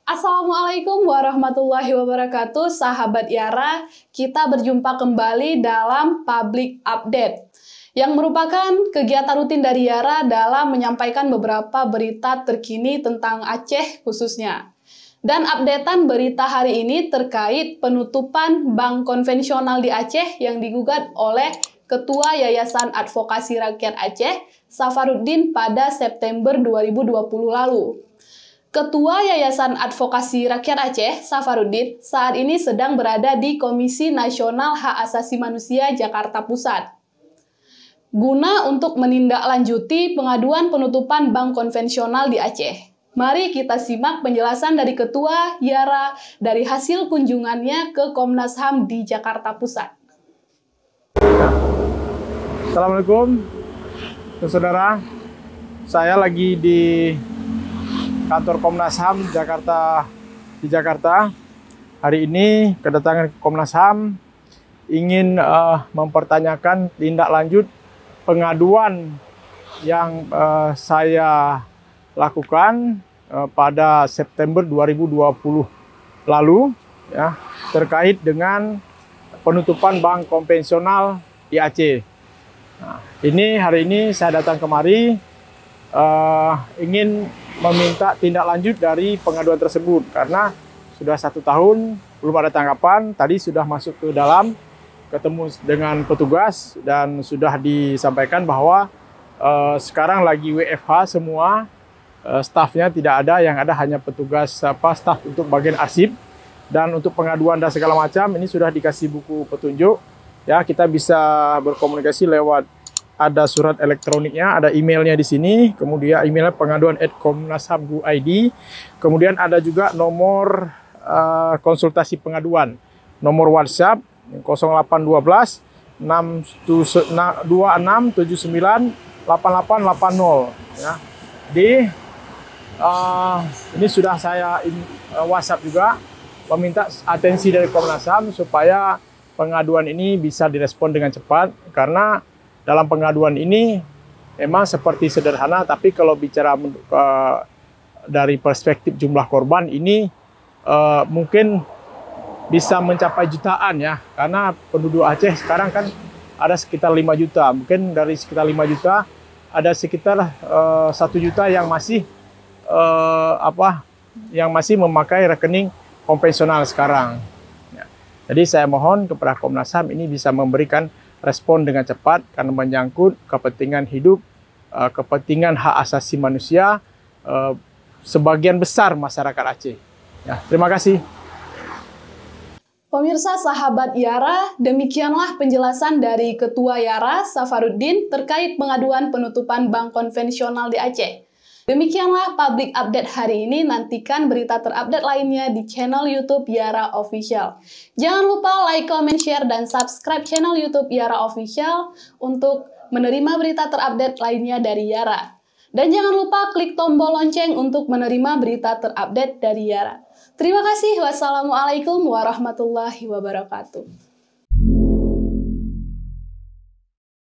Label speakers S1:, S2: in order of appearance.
S1: Assalamualaikum warahmatullahi wabarakatuh, sahabat Yara. Kita berjumpa kembali dalam Public Update, yang merupakan kegiatan rutin dari Yara dalam menyampaikan beberapa berita terkini tentang Aceh khususnya. Dan updatean berita hari ini terkait penutupan bank konvensional di Aceh yang digugat oleh Ketua Yayasan Advokasi Rakyat Aceh, Safarudin, pada September 2020 lalu. Ketua Yayasan Advokasi Rakyat Aceh, Safarudin, saat ini sedang berada di Komisi Nasional Hak Asasi Manusia Jakarta Pusat, guna untuk menindaklanjuti pengaduan penutupan bank konvensional di Aceh. Mari kita simak penjelasan dari Ketua Yara dari hasil kunjungannya ke Komnas HAM di Jakarta Pusat.
S2: Assalamualaikum, saudara. Saya lagi di kantor Komnas HAM di Jakarta. Hari ini kedatangan ke Komnas HAM ingin mempertanyakan tindak lanjut pengaduan yang saya lakukan pada September 2020 lalu, ya, terkait dengan penutupan bank konvensional di Aceh. Nah, hari ini saya datang kemari ingin meminta tindak lanjut dari pengaduan tersebut karena sudah 1 tahun belum ada tanggapan. Tadi sudah masuk ke dalam, ketemu dengan petugas dan sudah disampaikan bahwa sekarang lagi WFH semua, stafnya tidak ada, yang ada hanya petugas staf untuk bagian arsip. Dan untuk pengaduan dan segala macam ini sudah dikasih buku petunjuk, ya, kita bisa berkomunikasi lewat, ada surat elektroniknya, ada emailnya di sini, kemudian emailnya pengaduan@komnasham.id, kemudian ada juga nomor konsultasi pengaduan, nomor WhatsApp 0812 2679 8880, ya. Ini sudah saya WhatsApp juga, meminta atensi dari Komnas HAM supaya pengaduan ini bisa direspon dengan cepat, karena dalam pengaduan ini memang seperti sederhana, tapi kalau bicara dari perspektif jumlah korban ini mungkin bisa mencapai jutaan, ya, karena penduduk Aceh sekarang kan ada sekitar 5 juta. Mungkin dari sekitar 5 juta ada sekitar 1 juta yang masih memakai rekening konvensional sekarang. Ya. Jadi saya mohon kepada Komnas HAM ini bisa memberikan respon dengan cepat karena menyangkut kepentingan hidup, kepentingan hak asasi manusia sebagian besar masyarakat Aceh. Ya, terima kasih.
S1: Pemirsa sahabat Yara, demikianlah penjelasan dari Ketua Yara, Safarudin, terkait pengaduan penutupan bank konvensional di Aceh. Demikianlah Public Update hari ini. Nantikan berita terupdate lainnya di channel YouTube Yara Official. Jangan lupa like, comment, share, dan subscribe channel YouTube Yara Official untuk menerima berita terupdate lainnya dari Yara. Dan jangan lupa klik tombol lonceng untuk menerima berita terupdate dari Yara. Terima kasih. Wassalamualaikum warahmatullahi wabarakatuh.